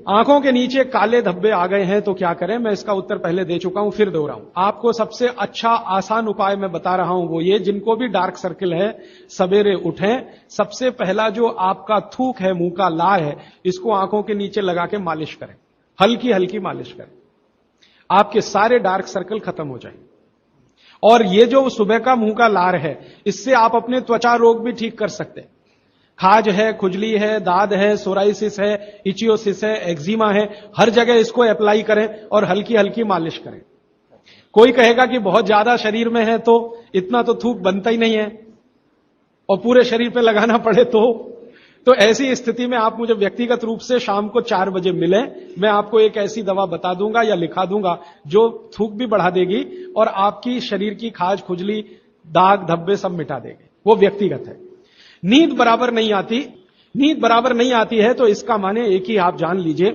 आंखों के नीचे काले धब्बे आ गए हैं तो क्या करें? मैं इसका उत्तर पहले दे चुका हूं, फिर दोहराऊं। आपको सबसे अच्छा आसान उपाय मैं बता रहा हूं, वो ये, जिनको भी डार्क सर्किल है सवेरे उठें, सबसे पहला जो आपका थूक है, मुंह का लार है, इसको आंखों के नीचे लगा के मालिश करें, हल्की हल्की मालिश करें, आपके सारे डार्क सर्कल खत्म हो जाएंगे। और ये जो सुबह का मुंह का लार है, इससे आप अपने त्वचा रोग भी ठीक कर सकते हैं। खाज है, खुजली है, दाद है, सोराइसिस है, इचियोसिस है, एक्जिमा है, हर जगह इसको अप्लाई करें और हल्की हल्की मालिश करें। कोई कहेगा कि बहुत ज्यादा शरीर में है तो इतना तो थूक बनता ही नहीं है और पूरे शरीर पे लगाना पड़े तो ऐसी स्थिति में आप मुझे व्यक्तिगत रूप से शाम को 4 बजे मिलें, मैं आपको एक ऐसी दवा बता दूंगा या लिखा दूंगा जो थूक भी बढ़ा देगी और आपकी शरीर की खाज, खुजली, दाग, धब्बे सब मिटा देगी। वो व्यक्तिगत है। नींद बराबर नहीं आती, नींद बराबर नहीं आती है तो इसका माने एक ही आप जान लीजिए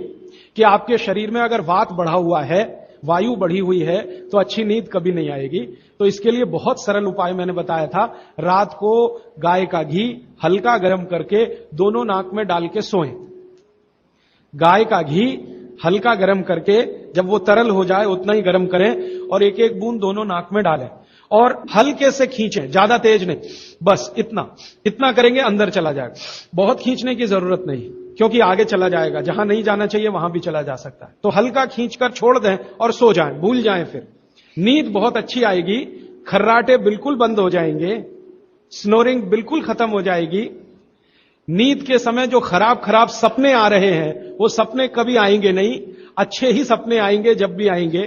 कि आपके शरीर में अगर वात बढ़ा हुआ है, वायु बढ़ी हुई है, तो अच्छी नींद कभी नहीं आएगी। तो इसके लिए बहुत सरल उपाय मैंने बताया था। रात को गाय का घी हल्का गर्म करके दोनों नाक में डाल के सोएं। गाय का घी हल्का गर्म करके, जब वो तरल हो जाए उतना ही गर्म करें और एक एक बूंद दोनों नाक में डालें और हल्के से खींचें, ज्यादा तेज नहीं, बस इतना करेंगे अंदर चला जाएगा। बहुत खींचने की जरूरत नहीं, क्योंकि आगे चला जाएगा, जहां नहीं जाना चाहिए वहां भी चला जा सकता है। तो हल्का खींचकर छोड़ दें और सो जाएं, भूल जाएं। फिर नींद बहुत अच्छी आएगी, खर्राटे बिल्कुल बंद हो जाएंगे, स्नोरिंग बिल्कुल खत्म हो जाएगी। नींद के समय जो खराब सपने आ रहे हैं वो सपने कभी आएंगे नहीं, अच्छे ही सपने आएंगे जब भी आएंगे।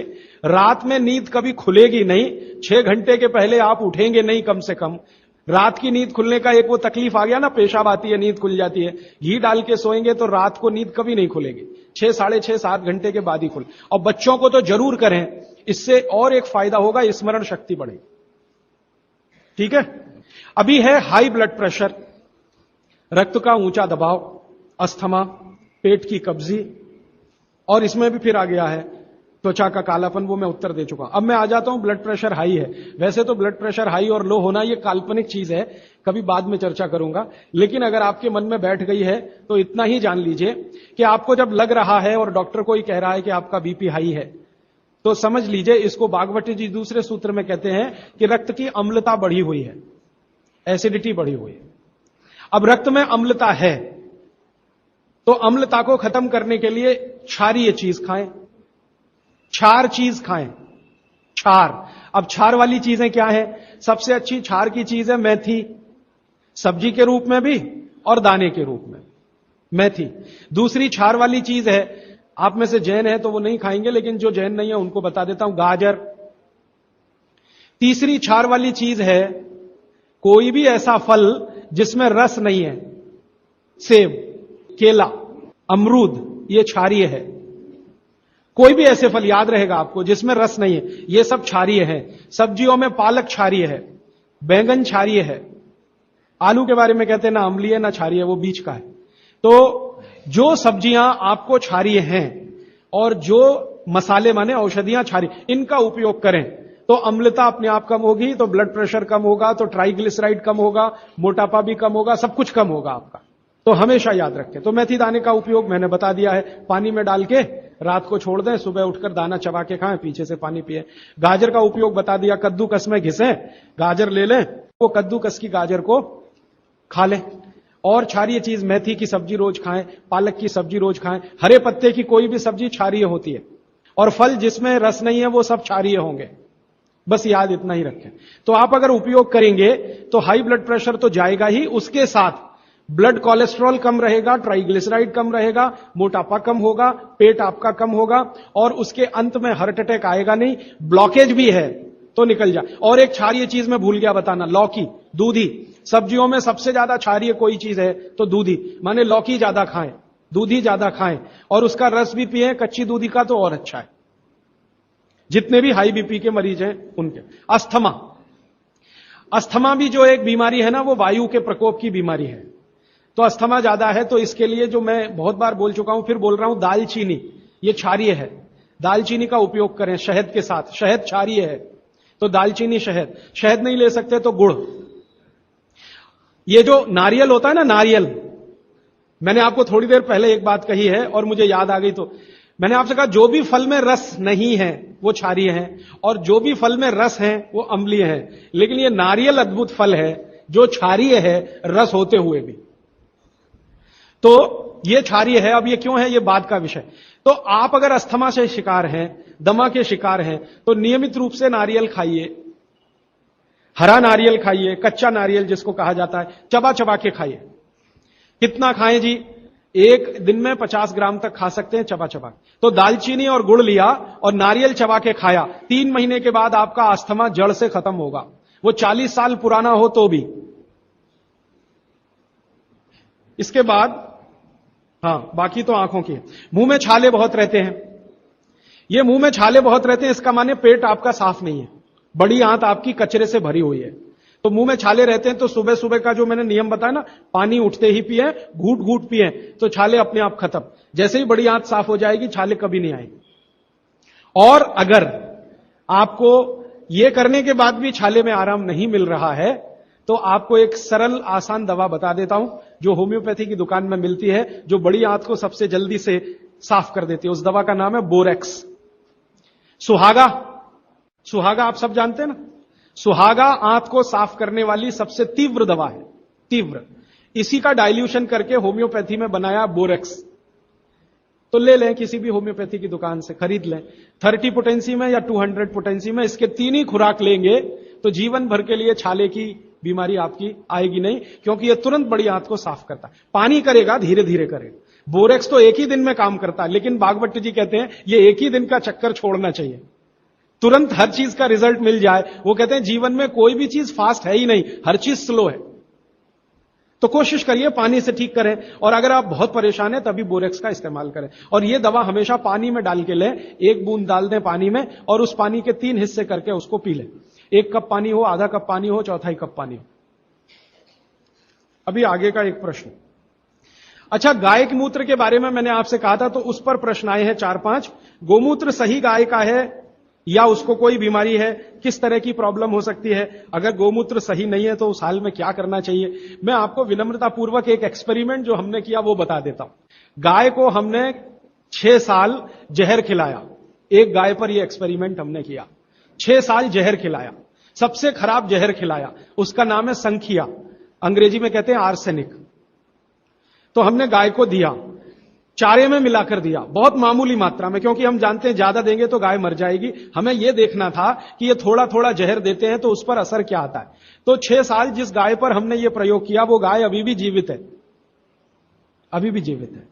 रात में नींद कभी खुलेगी नहीं, 6 घंटे के पहले आप उठेंगे नहीं कम से कम। रात की नींद खुलने का एक वो तकलीफ आ गया ना, पेशाब आती है, नींद खुल जाती है। घी डाल के सोएंगे तो रात को नींद कभी नहीं खुलेगी, 6, साढ़े 6, 7 घंटे के बाद ही खुले। और बच्चों को तो जरूर करें, इससे और एक फायदा होगा, स्मरण शक्ति बढ़ेगी। ठीक है। अभी है हाई ब्लड प्रेशर, रक्त का ऊंचा दबाव, अस्थमा, पेट की कब्जी, और इसमें भी फिर आ गया है त्वचा का कालापन, वो मैं उत्तर दे चुका हूं। अब मैं आ जाता हूं ब्लड प्रेशर हाई है। वैसे तो ब्लड प्रेशर हाई और लो होना ये काल्पनिक चीज है, कभी बाद में चर्चा करूंगा, लेकिन अगर आपके मन में बैठ गई है तो इतना ही जान लीजिए कि आपको जब लग रहा है और डॉक्टर को ही कह रहा है कि आपका बीपी हाई है, तो समझ लीजिए, इसको बागवती जी दूसरे सूत्र में कहते हैं कि रक्त की अम्लता बढ़ी हुई है, एसिडिटी बढ़ी हुई है। अब रक्त में अम्लता है तो अम्लता को खत्म करने के लिए क्षारीय चीज खाएं, क्षार चीज खाएं, क्षार। अब क्षार वाली चीजें क्या है? सबसे अच्छी क्षार की चीज है मेथी, सब्जी के रूप में भी और दाने के रूप में मेथी। दूसरी क्षार वाली चीज है, आप में से जैन है तो वो नहीं खाएंगे, लेकिन जो जैन नहीं है उनको बता देता हूं, गाजर। तीसरी क्षार वाली चीज है कोई भी ऐसा फल जिसमें रस नहीं है, सेब, केला, अमरूद, ये क्षारीय है। कोई भी ऐसे फल याद रहेगा आपको जिसमें रस नहीं है, ये सब क्षारीय है। सब्जियों में पालक क्षारीय है, बैंगन क्षारीय है, आलू के बारे में कहते हैं ना अम्लीय ना क्षारीय, वो बीच का है। तो जो सब्जियां आपको क्षारीय हैं और जो मसाले माने औषधियां क्षारीय, इनका उपयोग करें तो अम्लता अपने आप कम होगी, तो ब्लड प्रेशर कम होगा, तो ट्राइग्लिसराइड कम होगा, मोटापा भी कम होगा, सब कुछ कम होगा आपका। तो हमेशा याद रखें। तो मेथी दाने का उपयोग मैंने बता दिया है, पानी में डाल के रात को छोड़ दें, सुबह उठकर दाना चबा के खाएं, पीछे से पानी पिए। गाजर का उपयोग बता दिया, कद्दूकस में घिसें, गाजर ले लें, वो कद्दूकस की गाजर को खा लें। और क्षारीय चीज मेथी की सब्जी रोज खाएं, पालक की सब्जी रोज खाएं, हरे पत्ते की कोई भी सब्जी क्षारीय होती है, और फल जिसमें रस नहीं है वो सब क्षारीय होंगे, बस याद इतना ही रखें। तो आप अगर उपयोग करेंगे तो हाई ब्लड प्रेशर तो जाएगा ही, उसके साथ ब्लड कोलेस्ट्रॉल कम रहेगा, ट्राइग्लिसराइड कम रहेगा, मोटापा कम होगा, पेट आपका कम होगा, और उसके अंत में हार्ट अटैक आएगा नहीं। ब्लॉकेज भी है तो निकल जाए। और एक क्षारीय चीज मैं भूल गया बताना, लौकी, दूधी। सब्जियों में सबसे ज्यादा क्षारीय कोई चीज है तो दूधी, माने लौकी ज्यादा खाएं, दूधी ज्यादा खाएं, और उसका रस भी पिए, कच्ची दूधी का तो और अच्छा है। जितने भी हाई बीपी के मरीज हैं उनके। अस्थमा, अस्थमा भी जो एक बीमारी है ना, वो वायु के प्रकोप की बीमारी है। तो अस्थमा ज्यादा है तो इसके लिए जो मैं बहुत बार बोल चुका हूं, फिर बोल रहा हूं, दालचीनी, ये क्षारीय है, दालचीनी का उपयोग करें शहद के साथ। शहद क्षारीय है तो दालचीनी, शहद। शहद नहीं ले सकते तो गुड़। ये जो नारियल होता है ना, नारियल, मैंने आपको थोड़ी देर पहले एक बात कही है और मुझे याद आ गई, तो मैंने आपसे कहा जो भी फल में रस नहीं है वो क्षारीय है और जो भी फल में रस है वो अम्लीय है। लेकिन ये नारियल अद्भुत फल है जो क्षारीय है रस होते हुए भी। तो ये क्षारीय है। अब ये क्यों है, ये बाद का विषय। तो आप अगर अस्थमा से शिकार हैं, दमा के शिकार हैं, तो नियमित रूप से नारियल खाइए, हरा नारियल खाइए, कच्चा नारियल जिसको कहा जाता है, चबा चबा के खाइए। कितना खाएं जी? एक दिन में 50 ग्राम तक खा सकते हैं चबा चबा। तो दालचीनी और गुड़ लिया और नारियल चबा के खाया, 3 महीने के बाद आपका अस्थमा जड़ से खत्म होगा, वो 40 साल पुराना हो तो भी। इसके बाद बाकी तो आंखों की। मुंह में छाले बहुत रहते हैं। ये मुंह में छाले बहुत रहते हैं, इसका माने पेट आपका साफ नहीं है, बड़ी आंत आपकी कचरे से भरी हुई है। तो मुंह में छाले रहते हैं तो सुबह सुबह का जो मैंने नियम बताया ना, पानी उठते ही पिए, घूट घूट पिए, तो छाले अपने आप खत्म। जैसे ही बड़ी आंत साफ हो जाएगी छाले कभी नहीं आएंगे। और अगर आपको ये करने के बाद भी छाले में आराम नहीं मिल रहा है तो आपको एक सरल आसान दवा बता देता हूं जो होम्योपैथी की दुकान में मिलती है, जो बड़ी आंत को सबसे जल्दी से साफ कर देती है। उस दवा का नाम है बोरेक्स। सुहागा, सुहागा आप सब जानते हैं ना, सुहागा आंत को साफ करने वाली सबसे तीव्र दवा है, तीव्र। इसी का डाइल्यूशन करके होम्योपैथी में बनाया बोरेक्स। तो ले लें, किसी भी होम्योपैथी की दुकान से खरीद लें, 30 पोटेंसी में या 200 पोटेंसी में। इसके 3 ही खुराक लेंगे तो जीवन भर के लिए छाले की बीमारी आपकी आएगी नहीं, क्योंकि यह तुरंत बड़ी आंत को साफ करता है। पानी करेगा, धीरे धीरे करेगा। बोरेक्स तो एक ही दिन में काम करता है, लेकिन बागवट जी कहते हैं ये एक ही दिन का चक्कर छोड़ना चाहिए, तुरंत हर चीज का रिजल्ट मिल जाए। वो कहते हैं जीवन में कोई भी चीज फास्ट है ही नहीं, हर चीज स्लो है। तो कोशिश करिए पानी से ठीक करें, और अगर आप बहुत परेशान हैं तभी बोरेक्स का इस्तेमाल करें। और यह दवा हमेशा पानी में डाल के लें, 1 बूंद डाल दें पानी में और उस पानी के 3 हिस्से करके उसको पी लें। 1 कप पानी हो, आधा कप पानी हो, 1/4 कप पानी हो। अभी आगे का एक प्रश्न। अच्छा, गाय के मूत्र के बारे में मैंने आपसे कहा था, तो उस पर प्रश्न आए हैं 4-5। गोमूत्र सही गाय का है या उसको कोई बीमारी है, किस तरह की प्रॉब्लम हो सकती है, अगर गोमूत्र सही नहीं है तो उस हाल में क्या करना चाहिए। मैं आपको विनम्रतापूर्वक एक एक्सपेरिमेंट जो हमने किया वो बता देता हूं। गाय को हमने 6 साल जहर खिलाया। एक गाय पर यह एक्सपेरिमेंट हमने किया, 6 साल जहर खिलाया, सबसे खराब जहर खिलाया, उसका नाम है संखिया, अंग्रेजी में कहते हैं आर्सेनिक। तो हमने गाय को दिया, चारे में मिलाकर दिया, बहुत मामूली मात्रा में, क्योंकि हम जानते हैं ज्यादा देंगे तो गाय मर जाएगी। हमें यह देखना था कि ये थोड़ा थोड़ा जहर देते हैं तो उस पर असर क्या आता है। तो 6 साल जिस गाय पर हमने ये प्रयोग किया वो गाय अभी भी जीवित है, अभी भी जीवित है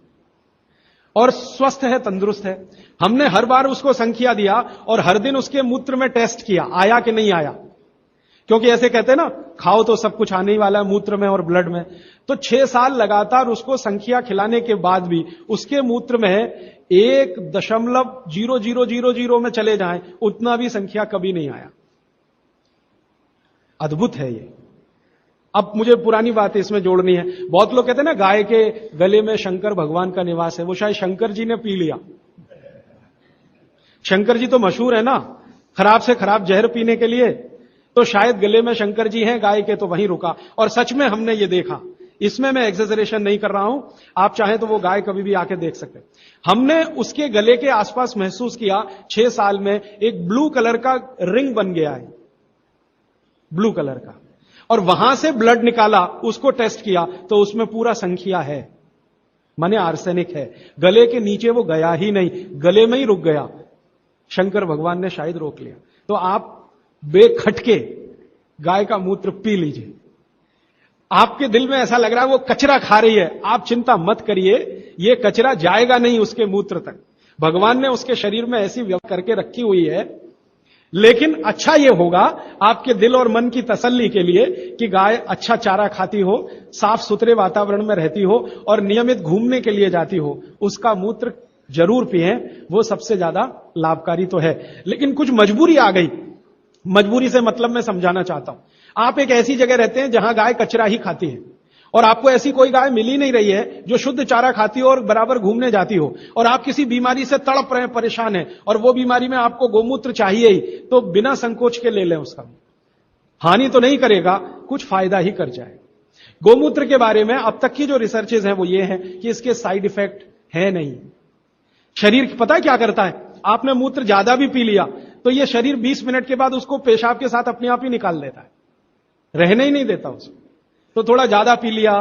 और स्वस्थ है, तंदुरुस्त है। हमने हर बार उसको संख्या दिया और हर दिन उसके मूत्र में टेस्ट किया, आया कि नहीं आया, क्योंकि ऐसे कहते हैं ना, खाओ तो सब कुछ आने ही वाला है मूत्र में और ब्लड में। तो 6 साल लगातार उसको संख्या खिलाने के बाद भी उसके मूत्र में 1.0000 में चले जाएं, उतना भी संख्या कभी नहीं आया। अद्भुत है ये। अब मुझे पुरानी बात इसमें जोड़नी है। बहुत लोग कहते हैं ना गाय के गले में शंकर भगवान का निवास है, वो शायद शंकर जी ने पी लिया। शंकर जी तो मशहूर है ना खराब से खराब जहर पीने के लिए, तो शायद गले में शंकर जी हैं गाय के, तो वहीं रुका। और सच में हमने ये देखा, इसमें मैं एक्सेजरेशन नहीं कर रहा हूं, आप चाहें तो वो गाय कभी भी आके देख सकते हैं। हमने उसके गले के आसपास महसूस किया 6 साल में एक ब्लू कलर का रिंग बन गया है, ब्लू कलर का, और वहां से ब्लड निकाला, उसको टेस्ट किया तो उसमें पूरा संख्या है, माने आर्सेनिक है। गले के नीचे वो गया ही नहीं, गले में ही रुक गया। शंकर भगवान ने शायद रोक लिया। तो आप बेखटके गाय का मूत्र पी लीजिए। आपके दिल में ऐसा लग रहा है वो कचरा खा रही है, आप चिंता मत करिए, ये कचरा जाएगा नहीं उसके मूत्र तक। भगवान ने उसके शरीर में ऐसी व्यवस्था करके रखी हुई है। लेकिन अच्छा ये होगा आपके दिल और मन की तसल्ली के लिए कि गाय अच्छा चारा खाती हो, साफ सुथरे वातावरण में रहती हो और नियमित घूमने के लिए जाती हो, उसका मूत्र जरूर पिएं, वो सबसे ज्यादा लाभकारी तो है। लेकिन कुछ मजबूरी आ गई, मजबूरी से मतलब मैं समझाना चाहता हूं। आप एक ऐसी जगह रहते हैं जहां गाय कचरा ही खाती है और आपको ऐसी कोई गाय मिल ही नहीं रही है जो शुद्ध चारा खाती हो और बराबर घूमने जाती हो, और आप किसी बीमारी से तड़प रहे हैं, परेशान हैं, और वो बीमारी में आपको गोमूत्र चाहिए ही, तो बिना संकोच के ले लें। उसका हानि तो नहीं करेगा, कुछ फायदा ही कर जाए। गोमूत्र के बारे में अब तक की जो रिसर्चेज हैं वो ये हैं कि इसके साइड इफेक्ट है नहीं। शरीर पता है क्या करता है, आपने मूत्र ज्यादा भी पी लिया तो ये शरीर 20 मिनट के बाद उसको पेशाब के साथ अपने आप ही निकाल देता है, रहने ही नहीं देता उसको। तो थोड़ा ज्यादा पी लिया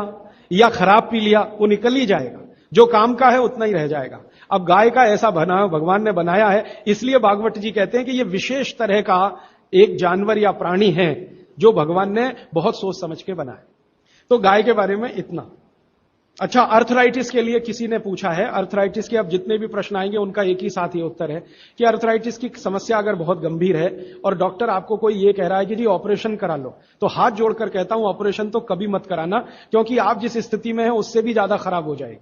या खराब पी लिया वो निकल ही जाएगा, जो काम का है उतना ही रह जाएगा। अब गाय का ऐसा बना भगवान ने बनाया है, इसलिए भागवत जी कहते हैं कि ये विशेष तरह का एक जानवर या प्राणी है जो भगवान ने बहुत सोच समझ के बनाया। तो गाय के बारे में इतना। अच्छा, अर्थराइटिस के लिए किसी ने पूछा है, अर्थराइटिस के अब जितने भी प्रश्न आएंगे उनका एक ही साथ ही उत्तर है कि अर्थराइटिस की समस्या अगर बहुत गंभीर है और डॉक्टर आपको कोई ये कह रहा है कि जी ऑपरेशन करा लो, तो हाथ जोड़कर कहता हूं ऑपरेशन तो कभी मत कराना, क्योंकि आप जिस स्थिति में हैं उससे भी ज्यादा खराब हो जाएगी।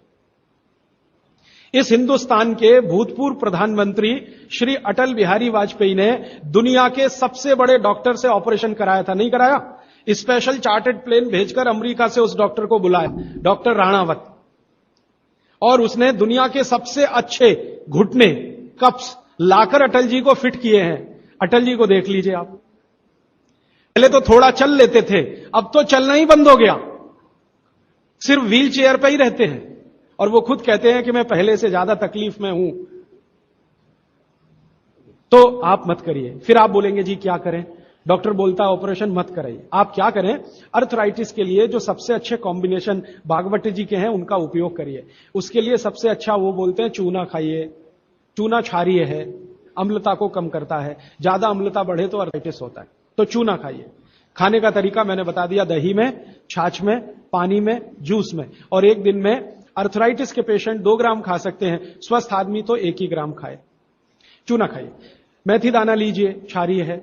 इस हिंदुस्तान के भूतपूर्व प्रधानमंत्री श्री अटल बिहारी वाजपेयी ने दुनिया के सबसे बड़े डॉक्टर से ऑपरेशन कराया था, नहीं कराया? स्पेशल चार्टर्ड प्लेन भेजकर अमेरिका से उस डॉक्टर को बुलाया, डॉक्टर राणावत, और उसने दुनिया के सबसे अच्छे घुटने कप्स लाकर अटल जी को फिट किए हैं। अटल जी को देख लीजिए आप, पहले तो थोड़ा चल लेते थे, अब तो चलना ही बंद हो गया, सिर्फ व्हील चेयर पर ही रहते हैं। और वो खुद कहते हैं कि मैं पहले से ज्यादा तकलीफ में हूं। तो आप मत करिए। फिर आप बोलेंगे जी क्या करें, डॉक्टर बोलता है ऑपरेशन मत कराइए। आप क्या करें, अर्थराइटिस के लिए जो सबसे अच्छे कॉम्बिनेशन भागवत जी के हैं उनका उपयोग करिए। उसके लिए सबसे अच्छा वो बोलते हैं चूना खाइए, चूना क्षारीय है, अम्लता को कम करता है, ज्यादा अम्लता बढ़े तो अर्थराइटिस होता है, तो चूना खाइए। खाने का तरीका मैंने बता दिया, दही में, छाछ में, पानी में, जूस में। और एक दिन में अर्थराइटिस के पेशेंट 2 ग्राम खा सकते हैं, स्वस्थ आदमी तो 1 ही ग्राम खाए। चूना खाइए। मेथी दाना लीजिए, क्षारीय है।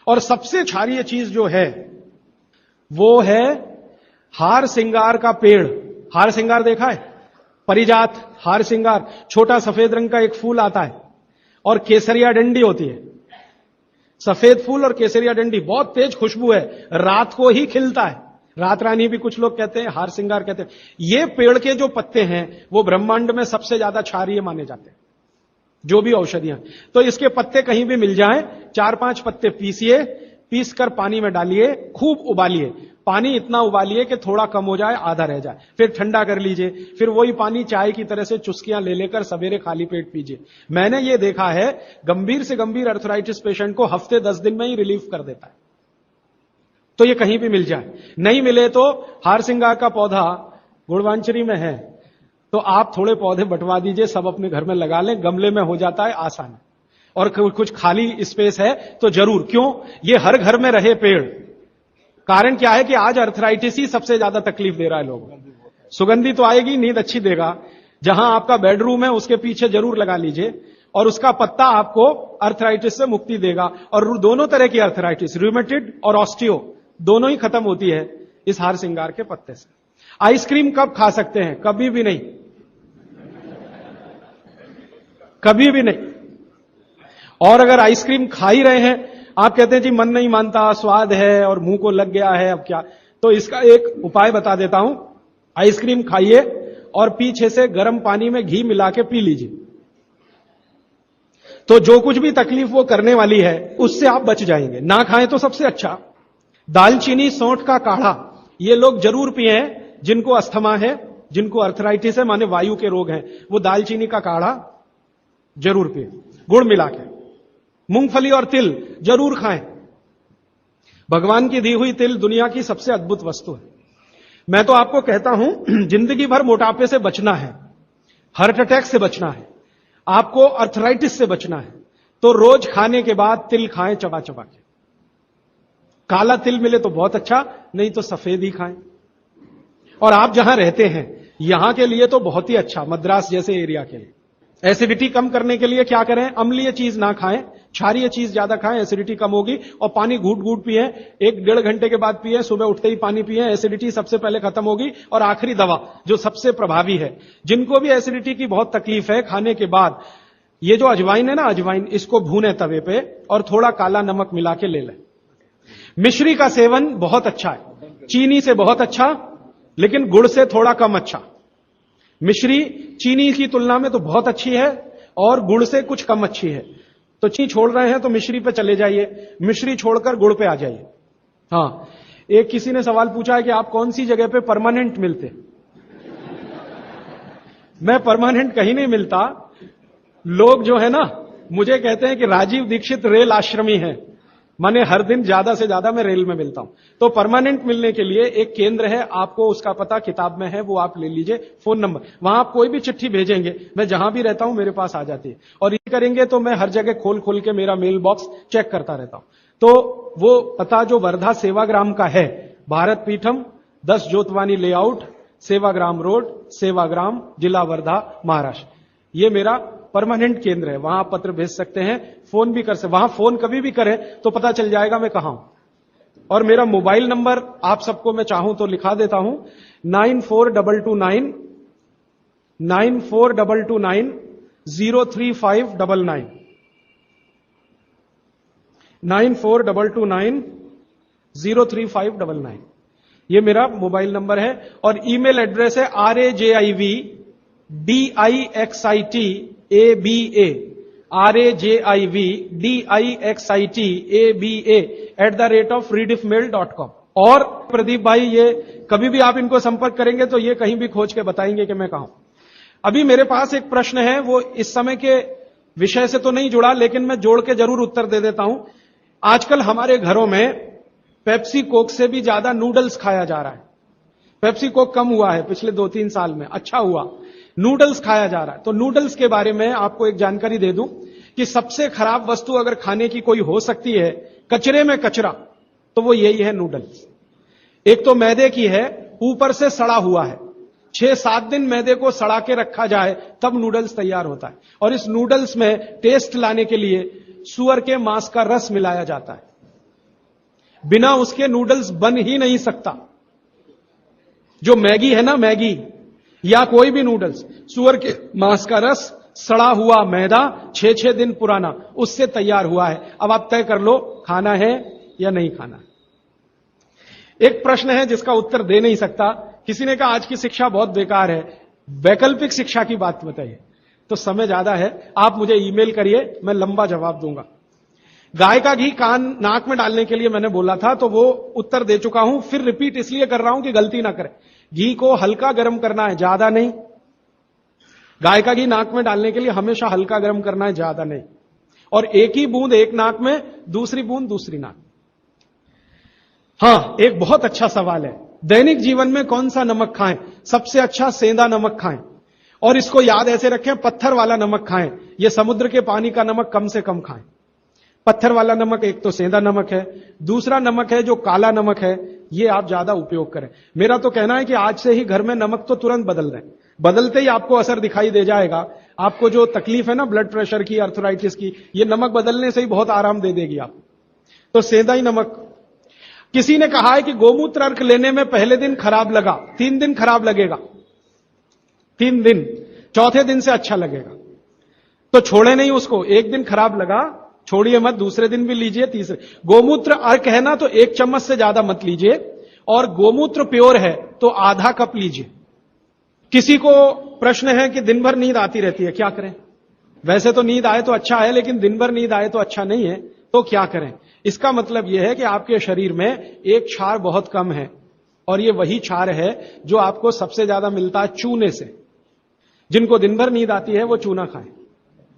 और सबसे क्षारीय चीज जो है वो है हार सिंगार का पेड़। हार सिंगार देखा है? परिजात हार सिंगार, छोटा सफेद रंग का एक फूल आता है और केसरिया डंडी होती है। सफेद फूल और केसरिया डंडी, बहुत तेज खुशबू है, रात को ही खिलता है। रात रानी भी कुछ लोग कहते हैं, हार सिंगार कहते हैं। ये पेड़ के जो पत्ते हैं वो ब्रह्मांड में सबसे ज्यादा क्षारीय माने जाते हैं, जो भी औषधियां। तो इसके पत्ते कहीं भी मिल जाएं, 4-5 पत्ते पीसिए, पीसकर पानी में डालिए, खूब उबालिए। पानी इतना उबालिए कि थोड़ा कम हो जाए, आधा रह जाए, फिर ठंडा कर लीजिए। फिर वही पानी चाय की तरह से चुस्कियां ले लेकर सवेरे खाली पेट पीजिए। मैंने ये देखा है, गंभीर से गंभीर अर्थराइटिस पेशेंट को हफ्ते 10 दिन में ही रिलीफ कर देता है। तो ये कहीं भी मिल जाए। नहीं मिले तो हार सिंगार का पौधा गुड़वांचरी में है, तो आप थोड़े पौधे बंटवा दीजिए, सब अपने घर में लगा लें, गमले में हो जाता है आसान। और कुछ खाली स्पेस है तो जरूर, क्यों, ये हर घर में रहे पेड़। कारण क्या है कि आज अर्थराइटिस ही सबसे ज्यादा तकलीफ दे रहा है लोगों को। सुगंधी तो आएगी, नींद अच्छी देगा। जहां आपका बेडरूम है उसके पीछे जरूर लगा लीजिए, और उसका पत्ता आपको अर्थराइटिस से मुक्ति देगा। और दोनों तरह की अर्थराइटिस, रूमेटिड और ऑस्टियो, दोनों ही खत्म होती है इस हार सिंगार के पत्ते से। आइसक्रीम कब खा सकते हैं? कभी भी नहीं, कभी भी नहीं। और अगर आइसक्रीम खा ही रहे हैं, आप कहते हैं जी मन नहीं मानता, स्वाद है और मुंह को लग गया है, अब क्या, तो इसका एक उपाय बता देता हूं। आइसक्रीम खाइए और पीछे से गर्म पानी में घी मिला के पी लीजिए, तो जो कुछ भी तकलीफ वो करने वाली है उससे आप बच जाएंगे। ना खाएं तो सबसे अच्छा। दालचीनी सौंठ का काढ़ा ये लोग जरूर पिए, जिनको अस्थमा है, जिनको अर्थराइटिस है, माने वायु के रोग हैं, वो दालचीनी का काढ़ा जरूर पिए, गुड़ मिला के। मूंगफली और तिल जरूर खाएं। भगवान की दी हुई तिल दुनिया की सबसे अद्भुत वस्तु है। मैं तो आपको कहता हूं, जिंदगी भर मोटापे से बचना है, हार्ट अटैक से बचना है, आपको अर्थराइटिस से बचना है, तो रोज खाने के बाद तिल खाएं, चबा चबा के। काला तिल मिले तो बहुत अच्छा, नहीं तो सफेद ही खाएं। और आप जहां रहते हैं यहां के लिए तो बहुत ही अच्छा, मद्रास जैसे एरिया के लिए। एसिडिटी कम करने के लिए क्या करें? अम्लीय चीज ना खाएं, क्षारीय चीज ज्यादा खाएं, एसिडिटी कम होगी। और पानी घूट घूट पिए, 1-1.5 घंटे के बाद पिए, सुबह उठते ही पानी पिए, एसिडिटी सबसे पहले खत्म होगी। और आखिरी दवा जो सबसे प्रभावी है, जिनको भी एसिडिटी की बहुत तकलीफ है, खाने के बाद ये जो अजवाइन है ना, अजवाइन, इसको भूने तवे पे और थोड़ा काला नमक मिला के ले लें। मिश्री का सेवन बहुत अच्छा है, चीनी से बहुत अच्छा, लेकिन गुड़ से थोड़ा कम अच्छा। मिश्री चीनी की तुलना में तो बहुत अच्छी है और गुड़ से कुछ कम अच्छी है। तो चीनी छोड़ रहे हैं तो मिश्री पे चले जाइए, मिश्री छोड़कर गुड़ पे आ जाइए। हाँ, एक किसी ने सवाल पूछा है कि आप कौन सी जगह पे परमानेंट मिलते। मैं परमानेंट कहीं नहीं मिलता। लोग जो है ना मुझे कहते हैं कि राजीव दीक्षित रेल आश्रमी है, माने हर दिन ज्यादा से ज्यादा मैं रेल में मिलता हूं। तो परमानेंट मिलने के लिए एक केंद्र है, आपको उसका पता किताब में है, वो आप ले लीजिए। फोन नंबर, वहां आप कोई भी चिट्ठी भेजेंगे, मैं जहां भी रहता हूं मेरे पास आ जाती है। और ये करेंगे तो मैं हर जगह खोल खोल के मेरा मेल बॉक्स चेक करता रहता हूं। तो वो पता जो वर्धा सेवाग्राम का है, भारत पीठम 10 जोतवानी लेआउट, सेवाग्राम रोड, सेवाग्राम, जिला वर्धा, महाराष्ट्र, ये मेरा परमानेंट केंद्र है। वहां आप पत्र भेज सकते हैं, फोन भी कर सकते। वहां फोन कभी भी करें तो पता चल जाएगा मैं कहां हूं। और मेरा मोबाइल नंबर आप सबको मैं चाहूं तो लिखा देता हूं, 9422903599 9422903599। ये मेरा मोबाइल नंबर है। और ईमेल एड्रेस है rajivdixitaba@redixitab@rediffmail.com। और प्रदीप भाई, ये कभी भी आप इनको संपर्क करेंगे तो ये कहीं भी खोज के बताएंगे कि मैं कहां हूं। अभी मेरे पास एक प्रश्न है, वो इस समय के विषय से तो नहीं जुड़ा, लेकिन मैं जोड़ के जरूर उत्तर दे देता हूं। आजकल हमारे घरों में पेप्सी कोक से भी ज्यादा नूडल्स खाया जा रहा है। पेप्सी कोक कम हुआ है पिछले 2-3 साल में, अच्छा हुआ। नूडल्स खाया जा रहा है। तो नूडल्स के बारे में आपको एक जानकारी दे दूं कि सबसे खराब वस्तु अगर खाने की कोई हो सकती है, कचरे में कचरा, तो वो यही है नूडल्स। एक तो मैदे की है, ऊपर से सड़ा हुआ है। 6-7 दिन मैदे को सड़ा के रखा जाए तब नूडल्स तैयार होता है। और इस नूडल्स में टेस्ट लाने के लिए सुअर के मांस का रस मिलाया जाता है। बिना उसके नूडल्स बन ही नहीं सकता। जो मैगी है ना, मैगी या कोई भी नूडल्स, सुअर के मांस का रस, सड़ा हुआ मैदा, 6-6 दिन पुराना, उससे तैयार हुआ है। अब आप तय कर लो खाना है या नहीं खाना। एक प्रश्न है जिसका उत्तर दे नहीं सकता। किसी ने कहा आज की शिक्षा बहुत बेकार है, वैकल्पिक शिक्षा की बात बताइए। तो समय ज्यादा है, आप मुझे ईमेल करिए, मैं लंबा जवाब दूंगा। गाय का घी कान नाक में डालने के लिए मैंने बोला था, तो वो उत्तर दे चुका हूं। फिर रिपीट इसलिए कर रहा हूं कि गलती ना करें। घी को हल्का गर्म करना है, ज्यादा नहीं। गाय का घी नाक में डालने के लिए हमेशा हल्का गर्म करना है, ज्यादा नहीं। और एक ही बूंद एक नाक में, दूसरी बूंद दूसरी नाक। हां, एक बहुत अच्छा सवाल है, दैनिक जीवन में कौन सा नमक खाएं? सबसे अच्छा सेंधा नमक खाएं। और इसको याद ऐसे रखें, पत्थर वाला नमक खाएं। यह समुद्र के पानी का नमक कम से कम खाएं। पत्थर वाला नमक एक तो सेंधा नमक है, दूसरा नमक है जो काला नमक है, ये आप ज्यादा उपयोग करें। मेरा तो कहना है कि आज से ही घर में नमक तो तुरंत बदल दें। बदलते ही आपको असर दिखाई दे जाएगा। आपको जो तकलीफ है ना ब्लड प्रेशर की, अर्थराइटिस की, ये नमक बदलने से ही बहुत आराम दे देगी आप। तो सेंधा ही नमक। किसी ने कहा है कि गोमूत्र अर्क लेने में पहले दिन खराब लगा, 3 दिन खराब लगेगा, 3 दिन, चौथे दिन से अच्छा लगेगा। तो छोड़े नहीं उसको। एक दिन खराब लगा, छोड़िए मत, दूसरे दिन भी लीजिए, तीसरे। गोमूत्र अर्क है ना, तो 1 चम्मच से ज्यादा मत लीजिए। और गोमूत्र प्योर है तो आधा कप लीजिए। किसी को प्रश्न है कि दिन भर नींद आती रहती है, क्या करें? वैसे तो नींद आए तो अच्छा है, लेकिन दिन भर नींद आए तो अच्छा नहीं है, तो क्या करें? इसका मतलब यह है कि आपके शरीर में एक क्षार बहुत कम है, और यह वही क्षार है जो आपको सबसे ज्यादा मिलता है चूने से। जिनको दिन भर नींद आती है वो चूना खाएं,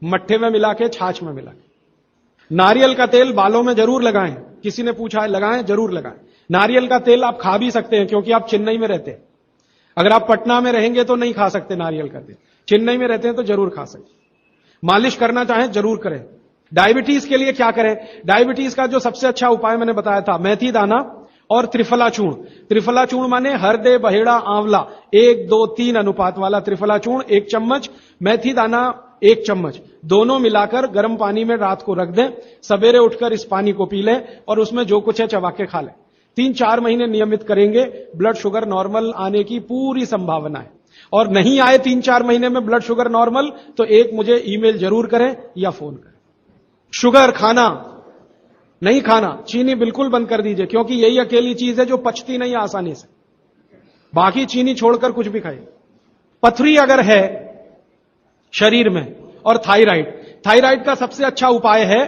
मट्ठे में मिला के, छाछ में मिला के। नारियल का तेल बालों में जरूर लगाएं। किसी ने पूछा है, लगाएं? जरूर लगाएं। नारियल का तेल आप खा भी सकते हैं, क्योंकि आप चेन्नई में रहते हैं। अगर आप पटना में रहेंगे तो नहीं खा सकते नारियल का तेल, चेन्नई में रहते हैं तो जरूर खा सकते। मालिश करना चाहें जरूर करें। डायबिटीज के लिए क्या करें? डायबिटीज का जो सबसे अच्छा उपाय मैंने बताया था, मेथी दाना और त्रिफला चूर्ण। त्रिफला चूर्ण माने हरदे, बहेड़ा, आंवला, 1-2-3 अनुपात वाला त्रिफला चूर्ण 1 चम्मच, मेथी दाना 1 चम्मच, दोनों मिलाकर गर्म पानी में रात को रख दें। सवेरे उठकर इस पानी को पी लें और उसमें जो कुछ है चबा के खा लें। 3-4 महीने नियमित करेंगे, ब्लड शुगर नॉर्मल आने की पूरी संभावना है। और नहीं आए 3-4 महीने में ब्लड शुगर नॉर्मल, तो एक मुझे ईमेल जरूर करें या फोन करें। शुगर खाना नहीं खाना, चीनी बिल्कुल बंद कर दीजिए, क्योंकि यही अकेली चीज है जो पचती नहीं आसानी से। बाकी चीनी छोड़कर कुछ भी खाइए। पथरी अगर है शरीर में, और थायराइड, थायराइड का सबसे अच्छा उपाय है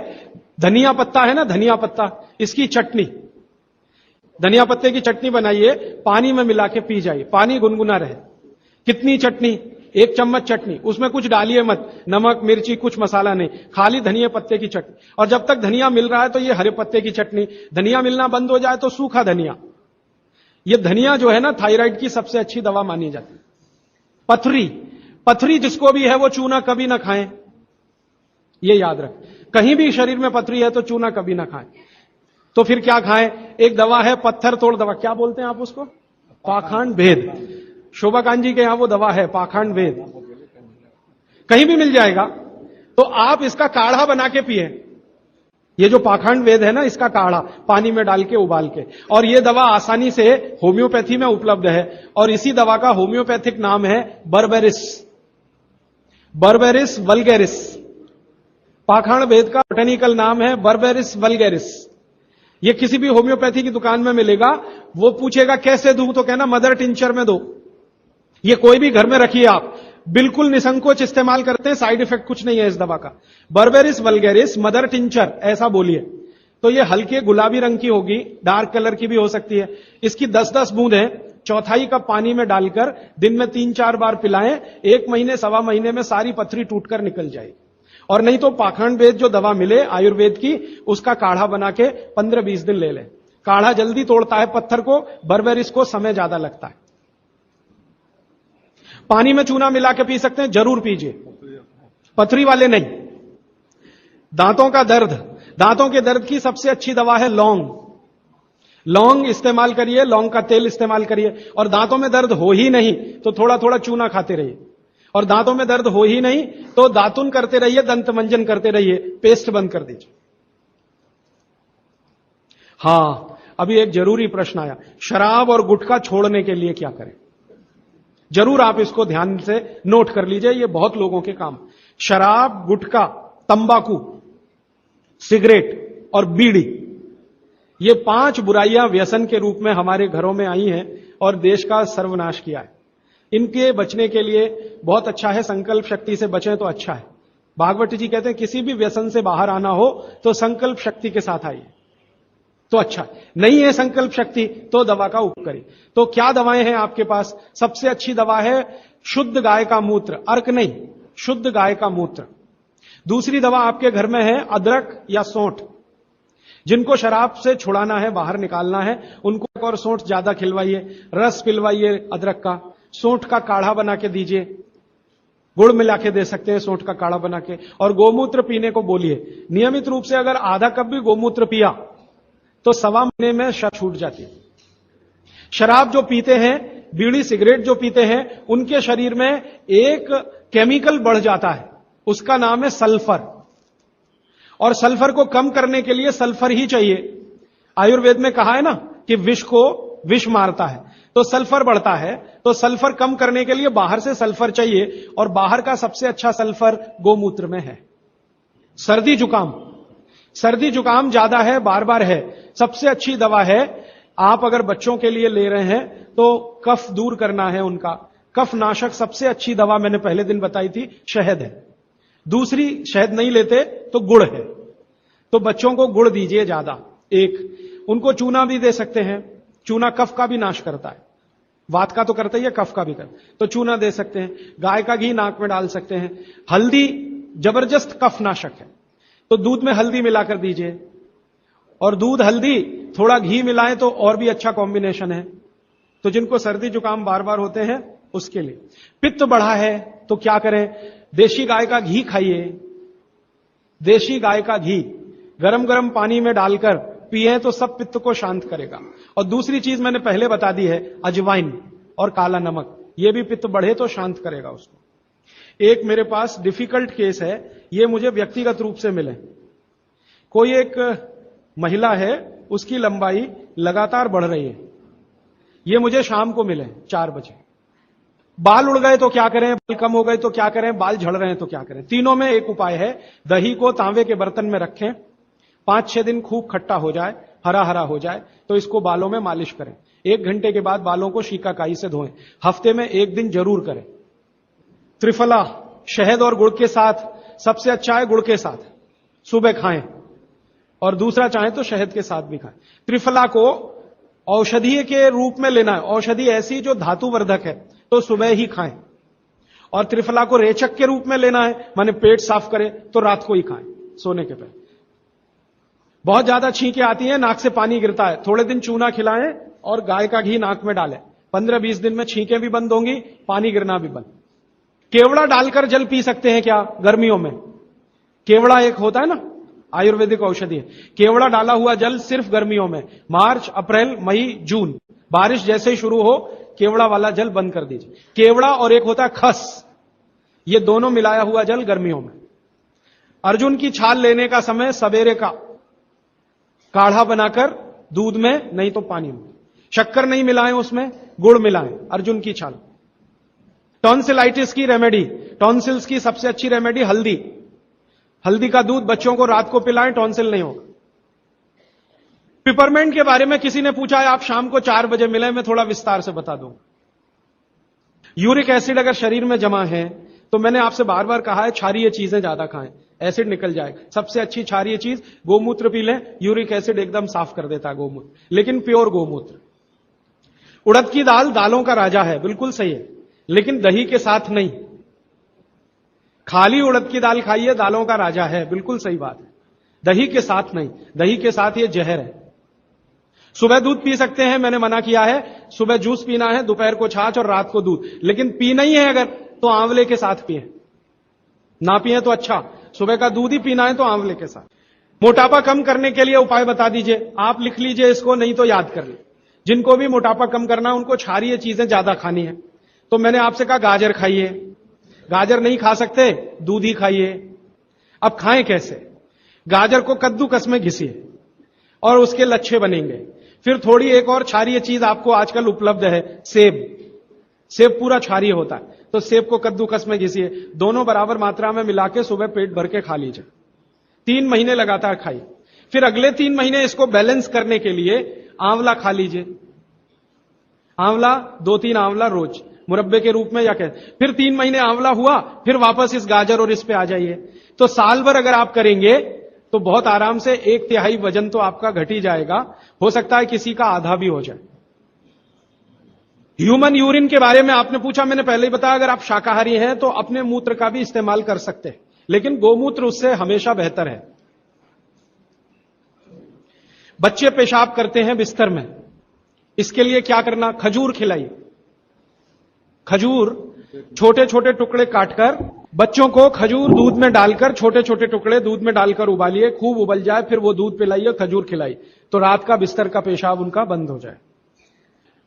धनिया पत्ता है ना, धनिया पत्ता, इसकी चटनी। धनिया पत्ते की चटनी बनाइए, पानी में मिला के पी जाइए, पानी गुनगुना रहे। कितनी चटनी? 1 चम्मच चटनी, उसमें कुछ डालिए मत, नमक मिर्ची कुछ मसाला नहीं, खाली धनिया पत्ते की चटनी। और जब तक धनिया मिल रहा है तो ये हरे पत्ते की चटनी, धनिया मिलना बंद हो जाए तो सूखा धनिया। ये धनिया जो है ना, थायराइड की सबसे अच्छी दवा मानी जाती है। पथरी जिसको भी है वो चूना कभी ना खाएं, ये याद रख। कहीं भी शरीर में पथरी है तो चूना कभी ना खाएं। तो फिर क्या खाएं? एक दवा है पत्थर तोड़ दवा, क्या बोलते हैं आप उसको? पाखंड भेद। शोभाकांत जी के यहां वो दवा है पाखंड भेद, कहीं भी मिल जाएगा। तो आप इसका काढ़ा बना के पिए। ये जो पाखंड वेद है ना, इसका काढ़ा पानी में डाल के उबाल के, और ये दवा आसानी से होम्योपैथी में उपलब्ध है। और इसी दवा का होम्योपैथिक नाम है बर्बेरिस, बर्बेरिस वल्गैरिस। पाखंड वेद का बोटेनिकल नाम है बर्बेरिस वल्गैरिस। ये किसी भी होम्योपैथी की दुकान में मिलेगा। वो पूछेगा कैसे दूं, तो कहना मदर टिंचर में दो। ये कोई भी घर में रखिए आप, बिल्कुल निसंकोच इस्तेमाल करते हैं, साइड इफेक्ट कुछ नहीं है इस दवा का। बर्बेरिस वल्गैरिस मदर टिंचर ऐसा बोलिए तो ये हल्के गुलाबी रंग की होगी, डार्क कलर की भी हो सकती है। इसकी 10-10 बूंदें चौथाई कप पानी में डालकर दिन में 3-4 बार पिलाएं। 1 महीने सवा महीने में सारी पथरी टूटकर निकल जाएगी। और नहीं तो पाखंड वेद जो दवा मिले आयुर्वेद की, उसका काढ़ा बना के 15-20 दिन ले लें। काढ़ा जल्दी तोड़ता है पत्थर को, बर्बेरिस को समय ज्यादा लगता है। पानी में चूना मिला के पी सकते हैं, जरूर पीजिए, पथरी वाले नहीं। दांतों का दर्द, दांतों के दर्द की सबसे अच्छी दवा है लौंग। लौंग इस्तेमाल करिए, लौंग का तेल इस्तेमाल करिए। और दांतों में दर्द हो ही नहीं तो थोड़ा थोड़ा चूना खाते रहिए। और दांतों में दर्द हो ही नहीं तो दातुन करते रहिए, दंत मंजन करते रहिए, पेस्ट बंद कर दीजिए। हां, अभी एक जरूरी प्रश्न आया, शराब और गुटखा छोड़ने के लिए क्या करें? जरूर आप इसको ध्यान से नोट कर लीजिए, ये बहुत लोगों के काम। शराब, गुटखा, तंबाकू, सिगरेट और बीड़ी, ये 5 बुराइयां व्यसन के रूप में हमारे घरों में आई हैं और देश का सर्वनाश किया है। इनके बचने के लिए बहुत अच्छा है, संकल्प शक्ति से बचें तो अच्छा है। भागवत जी कहते हैं किसी भी व्यसन से बाहर आना हो तो संकल्प शक्ति के साथ आइए तो अच्छा है। नहीं है संकल्प शक्ति तो दवा का उपयोग करिए। तो क्या दवाएं हैं आपके पास? सबसे अच्छी दवा है शुद्ध गाय का मूत्र, अर्क नहीं, शुद्ध गाय का मूत्र। दूसरी दवा आपके घर में है अदरक या सौंठ। जिनको शराब से छुड़ाना है, बाहर निकालना है, उनको और सौंठ ज्यादा खिलवाइए, रस पिलवाइए अदरक का, सौंठ का काढ़ा बना के दीजिए, गुड़ मिला के दे सकते हैं सौंठ का काढ़ा बना के। और गोमूत्र पीने को बोलिए। नियमित रूप से अगर आधा कप भी गोमूत्र पिया तो सवा महीने में छूट जाती है। शराब जो पीते हैं, बीड़ी सिगरेट जो पीते हैं, उनके शरीर में एक केमिकल बढ़ जाता है, उसका नाम है सल्फर। और सल्फर को कम करने के लिए सल्फर ही चाहिए। आयुर्वेद में कहा है ना कि विष को विष मारता है, तो सल्फर बढ़ता है। तो सल्फर कम करने के लिए बाहर से सल्फर चाहिए, और बाहर का सबसे अच्छा सल्फर गोमूत्र में है। सर्दी जुकाम, सर्दी जुकाम ज्यादा है, बार बार है, सबसे अच्छी दवा है। आप अगर बच्चों के लिए ले रहे हैं तो कफ दूर करना है उनका, कफ नाशक सबसे अच्छी दवा मैंने पहले दिन बताई थी, शहद है। दूसरी शहद नहीं लेते तो गुड़ है, तो बच्चों को गुड़ दीजिए ज्यादा। एक उनको चूना भी दे सकते हैं, चूना कफ का भी नाश करता है, वात का तो करता ही है, कफ का भी करता है, तो चूना दे सकते हैं। गाय का घी नाक में डाल सकते हैं। हल्दी जबरदस्त कफ नाशक है, तो दूध में हल्दी मिलाकर दीजिए। और दूध हल्दी थोड़ा घी मिलाएं तो और भी अच्छा कॉम्बिनेशन है। तो जिनको सर्दी जुकाम बार बार होते हैं उसके लिए। पित्त बढ़ा है तो क्या करें? देशी गाय का घी खाइए। देशी गाय का घी गरम गरम पानी में डालकर पिए तो सब पित्त को शांत करेगा। और दूसरी चीज मैंने पहले बता दी है, अजवाइन और काला नमक, यह भी पित्त बढ़े तो शांत करेगा उसको। एक मेरे पास डिफिकल्ट केस है, ये मुझे व्यक्तिगत रूप से मिले। कोई एक महिला है, उसकी लंबाई लगातार बढ़ रही है, ये मुझे शाम को मिले 4 बजे। बाल उड़ गए तो क्या करें, बाल कम हो गए तो क्या करें, बाल झड़ रहे हैं तो क्या करें? तीनों में एक उपाय है, दही को तांबे के बर्तन में रखें, 5-6 दिन खूब खट्टा हो जाए, हरा हरा हो जाए तो इसको बालों में मालिश करें। 1 घंटे के बाद बालों को शीकाकाई से धोएं। हफ्ते में 1 दिन जरूर करें। त्रिफला शहद और गुड़ के साथ सबसे अच्छा है, गुड़ के साथ सुबह खाएं, और दूसरा चाहें तो शहद के साथ भी खाएं। त्रिफला को औषधीय के रूप में लेना है, औषधि ऐसी जो धातुवर्धक है तो सुबह ही खाएं, और त्रिफला को रेचक के रूप में लेना है, माने पेट साफ करे तो रात को ही खाएं सोने के पहले। बहुत ज्यादा छींकें आती हैं, नाक से पानी गिरता है, थोड़े दिन चूना खिलाएं और गाय का घी नाक में डालें, 15-20 दिन में छींकें भी बंद होंगी, पानी गिरना भी बंद। केवड़ा डालकर जल पी सकते हैं क्या गर्मियों में? केवड़ा एक होता है ना, आयुर्वेदिक औषधि है, केवड़ा डाला हुआ जल सिर्फ गर्मियों में, मार्च, अप्रैल, मई, जून, बारिश जैसे ही शुरू हो केवड़ा वाला जल बंद कर दीजिए। केवड़ा और एक होता है खस, ये दोनों मिलाया हुआ जल गर्मियों में। अर्जुन की छाल लेने का समय सवेरे का, काढ़ा बनाकर दूध में नहीं तो पानी में, शक्कर नहीं मिलाएं उसमें, गुड़ मिलाएं, अर्जुन की छाल। टॉन्सिलाइटिस की रेमेडी, टॉन्सिल्स की सबसे अच्छी रेमेडी हल्दी, हल्दी का दूध बच्चों को रात को पिलाएं, टॉन्सिल नहीं होगा। पिपरमेंट के बारे में किसी ने पूछा है, आप शाम को 4 बजे मिले, मैं थोड़ा विस्तार से बता दूं। यूरिक एसिड अगर शरीर में जमा है तो मैंने आपसे बार बार कहा है क्षारीय चीजें ज्यादा खाएं, एसिड निकल जाएगा। सबसे अच्छी क्षारीय चीज गोमूत्र पी लें, यूरिक एसिड एकदम साफ कर देता है गोमूत्र, लेकिन प्योर गोमूत्र। उड़द की दाल दालों का राजा है, बिल्कुल सही है, लेकिन दही के साथ नहीं। खाली उड़द की दाल खाइए, दालों का राजा है, बिल्कुल सही बात है, दही के साथ नहीं, दही के साथ ये जहर है। सुबह दूध पी सकते हैं, मैंने मना किया है, सुबह जूस पीना है, दोपहर को छाछ और रात को दूध, लेकिन पीना ही है अगर तो आंवले के साथ पिए, ना पिए तो अच्छा, सुबह का दूध ही पीना है तो आंवले के साथ। मोटापा कम करने के लिए उपाय बता दीजिए, आप लिख लीजिए इसको, नहीं तो याद कर लीजिए। जिनको भी मोटापा कम करना है उनको क्षारीय चीजें ज्यादा खानी है, तो मैंने आपसे कहा गाजर खाइए, गाजर नहीं खा सकते दूध ही खाइए। अब खाएं कैसे? गाजर को कद्दूकस में घिसिए और उसके लच्छे बनेंगे। फिर थोड़ी एक और क्षारीय चीज आपको आजकल उपलब्ध है, सेब, सेब पूरा क्षारीय होता है, तो सेब को कद्दूकस में घिसिए, दोनों बराबर मात्रा में मिला के सुबह पेट भर के खा लीजिए, 3 महीने लगातार खाइए। फिर अगले 3 महीने इसको बैलेंस करने के लिए आंवला खा लीजिए, आंवला 2-3 आंवला रोज मुरब्बे के रूप में या कह। फिर 3 महीने आंवला हुआ, फिर वापस इस गाजर और इस पे आ जाइए। तो साल भर अगर आप करेंगे तो बहुत आराम से 1/3 वजन तो आपका घट ही जाएगा, हो सकता है किसी का आधा भी हो जाए। ह्यूमन यूरिन के बारे में आपने पूछा, मैंने पहले ही बताया, अगर आप शाकाहारी हैं तो अपने मूत्र का भी इस्तेमाल कर सकते हैं, लेकिन गोमूत्र उससे हमेशा बेहतर है। बच्चे पेशाब करते हैं बिस्तर में, इसके लिए क्या करना? खजूर खिलाइए, खजूर छोटे छोटे टुकड़े काटकर बच्चों को खजूर दूध में डालकर, छोटे छोटे टुकड़े दूध में डालकर उबालिए, खूब उबल जाए, फिर वो दूध पिलाइए, खजूर खिलाइए, तो रात का बिस्तर का पेशाब उनका बंद हो जाए।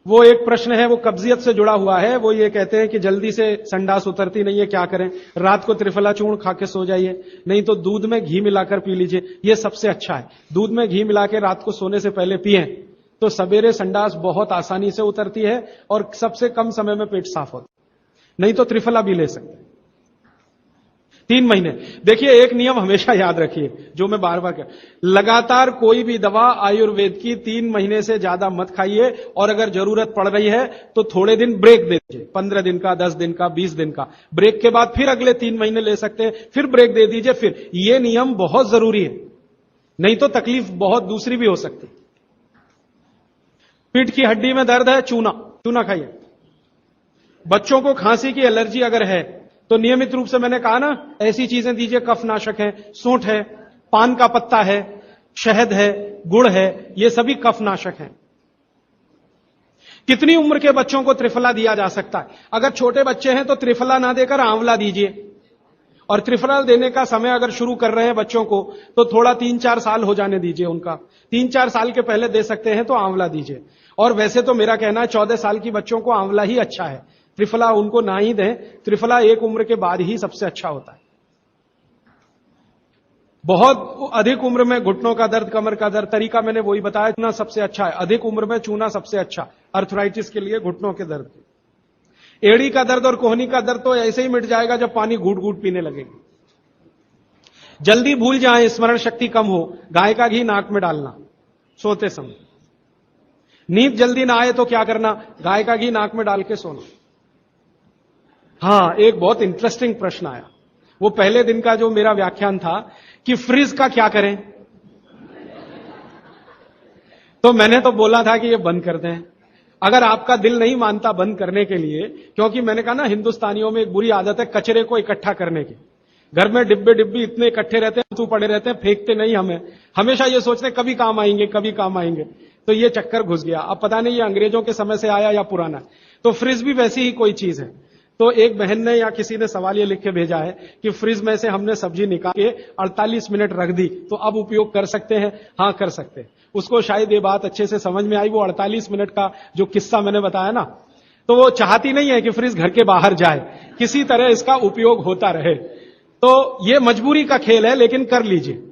वो एक प्रश्न है, वो कब्जियत से जुड़ा हुआ है, वो ये कहते हैं कि जल्दी से संडास उतरती नहीं है, क्या करें? रात को त्रिफला चूर्ण खा के सो जाइए, नहीं तो दूध में घी मिलाकर पी लीजिए, ये सबसे अच्छा है। दूध में घी मिला के रात को सोने से पहले पिएं तो सवेरे संडास बहुत आसानी से उतरती है और सबसे कम समय में पेट साफ होता है। नहीं तो त्रिफला भी ले सकते हैं 3 महीने। देखिए एक नियम हमेशा याद रखिए, जो मैं बार बार कह, लगातार कोई भी दवा आयुर्वेद की 3 महीने से ज्यादा मत खाइए, और अगर जरूरत पड़ रही है तो थोड़े दिन ब्रेक दे दीजिए, 15 दिन का, 10 दिन का, 20 दिन का ब्रेक के बाद फिर अगले 3 महीने ले सकते हैं, फिर ब्रेक दे दीजिए। फिर ये नियम बहुत जरूरी है, नहीं तो तकलीफ बहुत दूसरी भी हो सकती। पीठ की हड्डी में दर्द है, चूना, चूना खाइए। बच्चों को खांसी की एलर्जी अगर है तो नियमित रूप से, मैंने कहा ना, ऐसी चीजें दीजिए, कफनाशक है, सूंठ है, पान का पत्ता है, शहद है, गुड़ है, ये सभी कफनाशक हैं। कितनी उम्र के बच्चों को त्रिफला दिया जा सकता है? अगर छोटे बच्चे हैं तो त्रिफला ना देकर आंवला दीजिए, और त्रिफला देने का समय अगर शुरू कर रहे हैं बच्चों को तो थोड़ा 3-4 साल हो जाने दीजिए उनका, 3-4 साल के पहले दे सकते हैं तो आंवला दीजिए। और वैसे तो मेरा कहना है 14 साल की बच्चों को आंवला ही अच्छा है, त्रिफला उनको ना ही दें, त्रिफला एक उम्र के बाद ही सबसे अच्छा होता है। बहुत अधिक उम्र में घुटनों का दर्द, कमर का दर्द, तरीका मैंने वही बताया, चूना सबसे अच्छा है, अधिक उम्र में चूना सबसे अच्छा, अर्थराइटिस के लिए, घुटनों के दर्द। एड़ी का दर्द और कोहनी का दर्द तो ऐसे ही मिट जाएगा जब पानी घूट घूट पीने लगेंगे। जल्दी भूल जाएं, स्मरण शक्ति कम हो, गाय का घी नाक में डालना सोते समय। नींद जल्दी ना आए तो क्या करना? गाय का घी नाक में डाल के सोना। हां, एक बहुत इंटरेस्टिंग प्रश्न आया, वो पहले दिन का जो मेरा व्याख्यान था कि फ्रिज का क्या करें। तो मैंने तो बोला था कि ये बंद कर दें। अगर आपका दिल नहीं मानता बंद करने के लिए, क्योंकि मैंने कहा ना हिंदुस्तानियों में एक बुरी आदत है कचरे को इकट्ठा करने की। घर में डिब्बे डिब्बी इतने इकट्ठे रहते हैं, तू पड़े रहते हैं, फेंकते नहीं हमें, हमेशा ये सोचते हैं कभी काम आएंगे कभी काम आएंगे। तो ये चक्कर घुस गया। अब पता नहीं ये अंग्रेजों के समय से आया या पुराना। तो फ्रिज भी वैसी ही कोई चीज है। तो एक बहन ने या किसी ने सवाल ये लिख के भेजा है कि फ्रिज में से हमने सब्जी निकाल के 48 मिनट रख दी, तो अब उपयोग कर सकते हैं? हाँ, कर सकते हैं। उसको शायद ये बात अच्छे से समझ में आई। वो 48 मिनट का जो किस्सा मैंने बताया ना, तो वो चाहती नहीं है कि फ्रिज घर के बाहर जाए, किसी तरह इसका उपयोग होता रहे। तो ये मजबूरी का खेल है, लेकिन कर लीजिए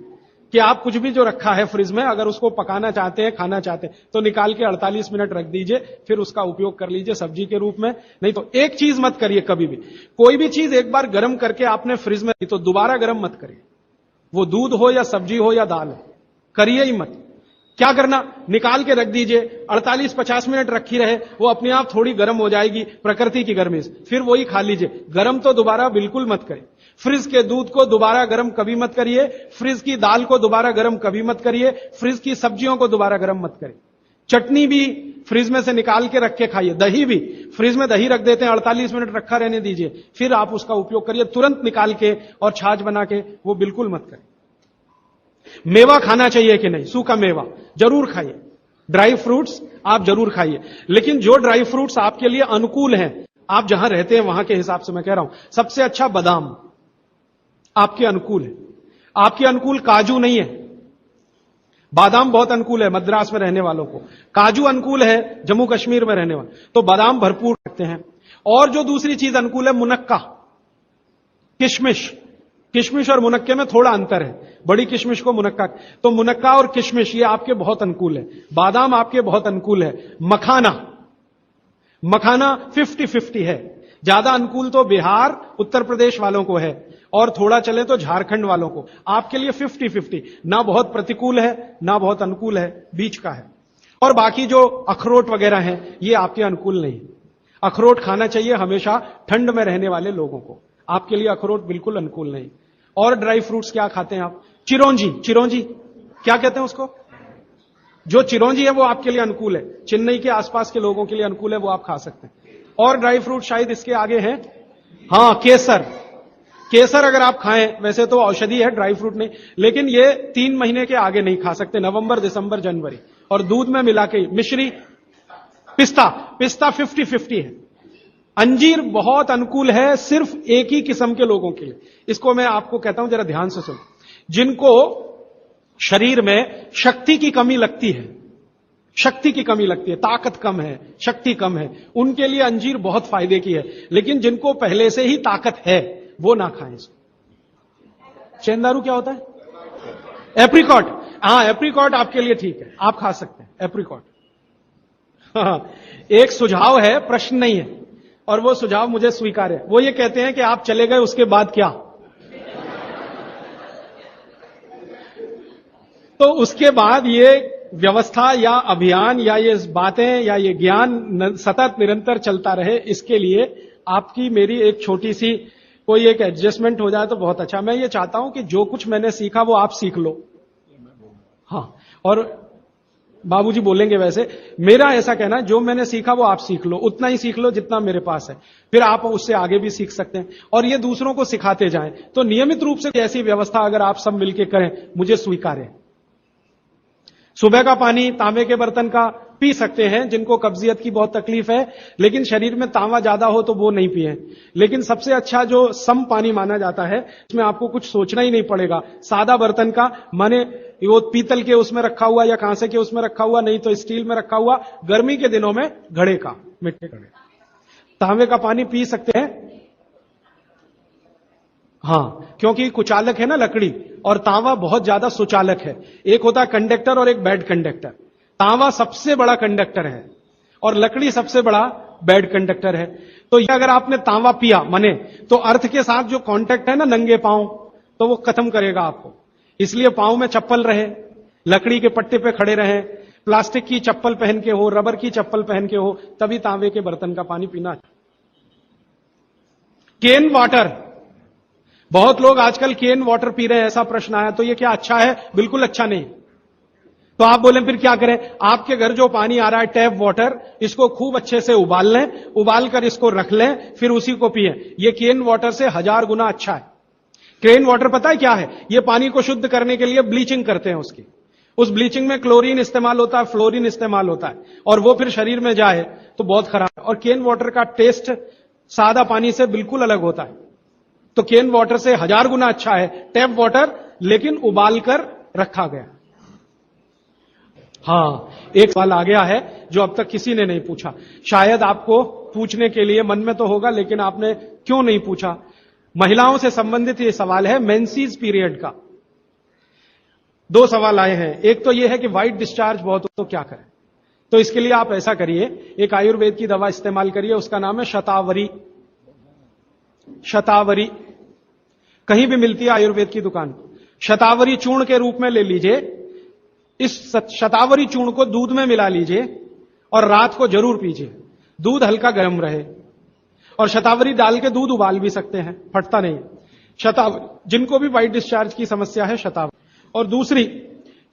कि आप कुछ भी जो रखा है फ्रिज में, अगर उसको पकाना चाहते हैं, खाना चाहते हैं, तो निकाल के 48 मिनट रख दीजिए, फिर उसका उपयोग कर लीजिए सब्जी के रूप में। नहीं तो एक चीज मत करिए कभी भी, कोई भी चीज एक बार गर्म करके आपने फ्रिज में तो दोबारा गर्म मत करिए। वो दूध हो या सब्जी हो या दाल हो, करिए ही मत। क्या करना, निकाल के रख दीजिए, 48-50 मिनट रखी रहे, वो अपने आप थोड़ी गर्म हो जाएगी प्रकृति की गर्मी से, फिर वही खा लीजिए। गर्म तो दोबारा बिल्कुल मत करिए। फ्रिज के दूध को दोबारा गर्म कभी मत करिए, फ्रिज की दाल को दोबारा गर्म कभी मत करिए, फ्रिज की सब्जियों को दोबारा गर्म मत करिए। चटनी भी फ्रिज में से निकाल के रख के खाइए। दही भी फ्रिज में दही रख देते हैं, 48 मिनट रखा रहने दीजिए, फिर आप उसका उपयोग करिए। तुरंत निकाल के और छाछ बना के वो बिल्कुल मत करिए। मेवा खाना चाहिए कि नहीं? सूखा मेवा जरूर खाइए, ड्राई फ्रूट्स आप जरूर खाइए, लेकिन जो ड्राई फ्रूट्स आपके लिए अनुकूल हैं, आप जहां रहते हैं वहां के हिसाब से मैं कह रहा हूं, सबसे अच्छा बादाम आपके अनुकूल है। आपके अनुकूल काजू नहीं है, बादाम बहुत अनुकूल है मद्रास में रहने वालों को, काजू अनुकूल है जम्मू कश्मीर में रहने वाले, तो बादाम भरपूर रखते हैं। और जो दूसरी चीज अनुकूल है, मुनक्का, किशमिश। किशमिश और मुनक्के में थोड़ा अंतर है, बड़ी किशमिश को मुनक्का, तो मुनक्का और किशमिश ये आपके बहुत अनुकूल है। बादाम आपके बहुत अनुकूल है। मखाना, मखाना 50-50 है। ज्यादा अनुकूल तो बिहार उत्तर प्रदेश वालों को है, और थोड़ा चले तो झारखंड वालों को। आपके लिए 50-50, ना बहुत प्रतिकूल है ना बहुत अनुकूल है, बीच का है। और बाकी जो अखरोट वगैरह हैं ये आपके अनुकूल नहीं। अखरोट खाना चाहिए हमेशा ठंड में रहने वाले लोगों को, आपके लिए अखरोट बिल्कुल अनुकूल नहीं। और ड्राई फ्रूट्स क्या खाते हैं आप? चिरौंजी, चिरौंजी क्या कहते हैं उसको? जो चिरौंजी है वो आपके लिए अनुकूल है, चेन्नई के आसपास के लोगों के लिए अनुकूल है, वो आप खा सकते हैं। और ड्राई फ्रूट शायद इसके आगे हैं, हां, केसर। केसर अगर आप खाएं, वैसे तो औषधि है, ड्राई फ्रूट नहीं, लेकिन ये 3 महीने के आगे नहीं खा सकते, नवंबर, दिसंबर, जनवरी, और दूध में मिला के। मिश्री, पिस्ता, पिस्ता 50-50 है। अंजीर बहुत अनुकूल है सिर्फ एक ही किस्म के लोगों के लिए। इसको मैं आपको कहता हूं, जरा ध्यान से सुनो। जिनको शरीर में शक्ति की कमी लगती है, शक्ति की कमी लगती है, ताकत कम है, शक्ति कम है, उनके लिए अंजीर बहुत फायदे की है। लेकिन जिनको पहले से ही ताकत है वो ना खाएं इसको। चेंदारू क्या होता है? एप्रिकॉट, हाँ, एप्रिकॉट आपके लिए ठीक है, आप खा सकते हैं एप्रिकॉट। हाँ, एक सुझाव है, प्रश्न नहीं है, और वो सुझाव मुझे स्वीकार है। वो ये कहते हैं कि आप चले गए उसके बाद क्या? तो उसके बाद ये व्यवस्था या अभियान या ये बातें या ये ज्ञान सतत निरंतर चलता रहे, इसके लिए आपकी मेरी एक छोटी सी कोई एक एडजस्टमेंट हो जाए तो बहुत अच्छा। मैं ये चाहता हूं कि जो कुछ मैंने सीखा वो आप सीख लो। हाँ, और बाबूजी बोलेंगे वैसे, मेरा ऐसा कहना है जो मैंने सीखा वो आप सीख लो, उतना ही सीख लो जितना मेरे पास है, फिर आप उससे आगे भी सीख सकते हैं, और ये दूसरों को सिखाते जाएं। तो नियमित रूप से ऐसी व्यवस्था अगर आप सब मिलकर करें, मुझे स्वीकार है। सुबह का पानी तांबे के बर्तन का पी सकते हैं जिनको कब्जियत की बहुत तकलीफ है, लेकिन शरीर में तांबा ज्यादा हो तो वो नहीं पिए। लेकिन सबसे अच्छा जो सम पानी माना जाता है, इसमें आपको कुछ सोचना ही नहीं पड़ेगा, सादा बर्तन का, माने वो पीतल के उसमें रखा हुआ या कांसे के उसमें रखा हुआ, नहीं तो स्टील में रखा हुआ, गर्मी के दिनों में घड़े का, मिट्टी घड़े, तांबे का पानी पी सकते हैं। हाँ, क्योंकि कुचालक है ना लकड़ी, और तांबा बहुत ज्यादा सुचालक है। एक होता है कंडक्टर और एक बैड कंडक्टर। तांबा सबसे बड़ा कंडक्टर है और लकड़ी सबसे बड़ा बैड कंडक्टर है। तो ये अगर आपने तांबा पिया माने, तो अर्थ के साथ जो कांटेक्ट है ना नंगे पांव, तो वो खत्म करेगा आपको। इसलिए पांव में चप्पल रहे, लकड़ी के पट्टे पे खड़े रहे, प्लास्टिक की चप्पल पहन के हो, रबर की चप्पल पहन के हो, तभी तांबे के बर्तन का पानी पीना। केन वाटर, बहुत लोग आजकल केन वाटर पी रहे हैं, ऐसा प्रश्न आया, तो ये क्या अच्छा है? बिल्कुल अच्छा नहीं। तो आप बोले फिर क्या करें? आपके घर जो पानी आ रहा है टैप वाटर, इसको खूब अच्छे से उबाल लें, उबाल कर इसको रख लें, फिर उसी को पिएं। ये केन वाटर से 1000 गुना अच्छा है। केन वाटर पता है क्या है? ये पानी को शुद्ध करने के लिए ब्लीचिंग करते हैं उसकी। उस ब्लीचिंग में क्लोरीन इस्तेमाल होता है, फ्लोरीन इस्तेमाल होता है, और वो फिर शरीर में जाए तो बहुत खराब है। और केन वाटर का टेस्ट सादा पानी से बिल्कुल अलग होता है। तो केन वाटर से 1000 गुना अच्छा है टैप वाटर, लेकिन उबाल कर रखा गया। हां, एक सवाल आ गया है जो अब तक किसी ने नहीं पूछा, शायद आपको पूछने के लिए मन में तो होगा, लेकिन आपने क्यों नहीं पूछा। महिलाओं से संबंधित यह सवाल है मेंसेस पीरियड का। 2 सवाल आए हैं। एक तो यह है कि व्हाइट डिस्चार्ज बहुत हो तो क्या करें। तो इसके लिए आप ऐसा करिए, एक आयुर्वेद की दवा इस्तेमाल करिए, उसका नाम है शतावरी। शतावरी कहीं भी मिलती है आयुर्वेद की दुकान। शतावरी चूर्ण के रूप में ले लीजिए। इस शतावरी चूर्ण को दूध में मिला लीजिए और रात को जरूर पीजिए। दूध हल्का गर्म रहे, और शतावरी डाल के दूध उबाल भी सकते हैं, फटता नहीं। शतावरी, जिनको भी व्हाइट डिस्चार्ज की समस्या है, शतावरी। और दूसरी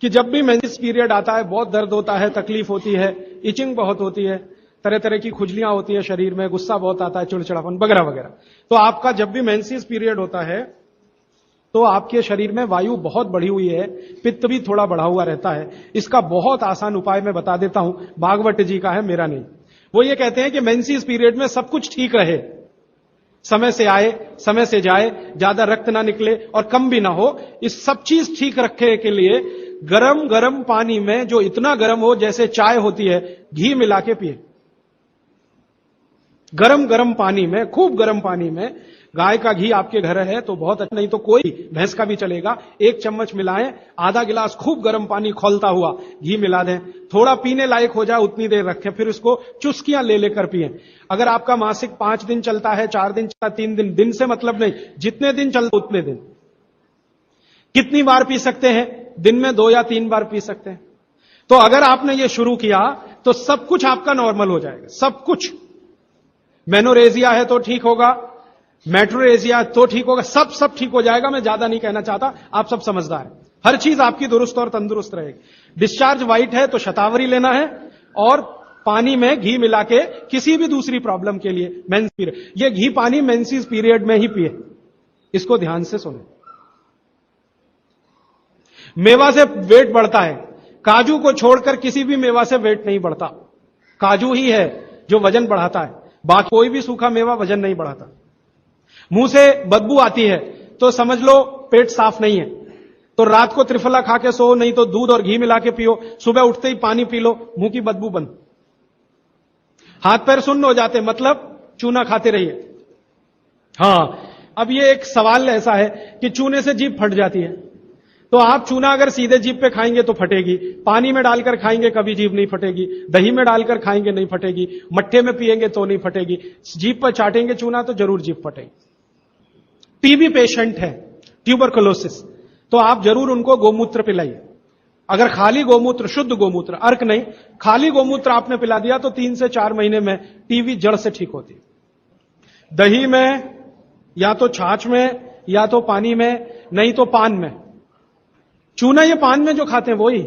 कि जब भी मेंसेस पीरियड आता है बहुत दर्द होता है, तकलीफ होती है, इचिंग बहुत होती है, तरह तरह की खुजलियां होती है शरीर में, गुस्सा बहुत आता है, चिड़चिड़ापन वगैरह वगैरह। तो आपका जब भी मेंसेस पीरियड होता है तो आपके शरीर में वायु बहुत बढ़ी हुई है, पित्त भी थोड़ा बढ़ा हुआ रहता है। इसका बहुत आसान उपाय मैं बता देता हूं, भागवत जी का है, मेरा नहीं। वो ये कहते हैं कि मेंसेस पीरियड में सब कुछ ठीक रहे, समय से आए समय से जाए, ज्यादा रक्त ना निकले और कम भी ना हो। इस सब चीज ठीक रखने के लिए गरम गरम पानी में, जो इतना गरम हो जैसे चाय होती है, घी मिला के पिए। गरम गरम पानी में, खूब गरम पानी में, गाय का घी आपके घर है तो बहुत अच्छा, नहीं तो कोई भैंस का भी चलेगा, 1 चम्मच मिलाएं, आधा गिलास खूब गर्म पानी खौलता हुआ घी मिला दें, थोड़ा पीने लायक हो जाए उतनी देर रखें, फिर उसको चुस्कियां ले लेकर पिएं। अगर आपका मासिक 5 दिन चलता है, 4 दिन चलता, 3 दिन, दिन से मतलब नहीं, जितने दिन चलता उतने दिन। कितनी बार पी सकते हैं? दिन में 2 या 3 बार पी सकते हैं। तो अगर आपने ये शुरू किया तो सब कुछ आपका नॉर्मल हो जाएगा, सब कुछ। मेनोरेजिया है तो ठीक होगा, मेट्रोरेजिया तो ठीक होगा, सब ठीक हो जाएगा। मैं ज्यादा नहीं कहना चाहता, आप सब समझदार हैं। हर चीज आपकी दुरुस्त और तंदुरुस्त रहेगी। डिस्चार्ज व्हाइट है तो शतावरी लेना है, और पानी में घी मिला के किसी भी दूसरी प्रॉब्लम के लिए, मेंस पीरियड, ये घी पानी मेंसेस पीरियड में ही पिए। इसको ध्यान से सुने। मेवा से वेट बढ़ता है, काजू को छोड़कर किसी भी मेवा से वेट नहीं बढ़ता। काजू ही है जो वजन बढ़ाता है, बाकी कोई भी सूखा मेवा वजन नहीं बढ़ाता। मुंह से बदबू आती है तो समझ लो पेट साफ नहीं है, तो रात को त्रिफला खा के सो, नहीं तो दूध और घी मिला के पियो, सुबह उठते ही पानी पी लो, मुंह की बदबू बंद। हाथ पैर सुन्न हो जाते, मतलब चूना खाते रहिए। हां, अब ये एक सवाल ऐसा है कि चूने से जीभ फट जाती है, तो आप चूना अगर सीधे जीभ पे खाएंगे तो फटेगी, पानी में डालकर खाएंगे कभी जीभ नहीं फटेगी, दही में डालकर खाएंगे नहीं फटेगी, मट्ठे में पिएंगे तो नहीं फटेगी, जीभ पर चाटेंगे चूना तो जरूर जीभ फटेगी। टीबी पेशेंट है, ट्यूबरकुलोसिस, तो आप जरूर उनको गोमूत्र पिलाइए। अगर खाली गोमूत्र, शुद्ध गोमूत्र, अर्क नहीं, खाली गोमूत्र आपने पिला दिया तो 3 से 4 महीने में टीबी जड़ से ठीक होती है। दही में, या तो छाछ में, या तो पानी में, नहीं तो पान में। चूना ये पान में जो खाते हैं वही।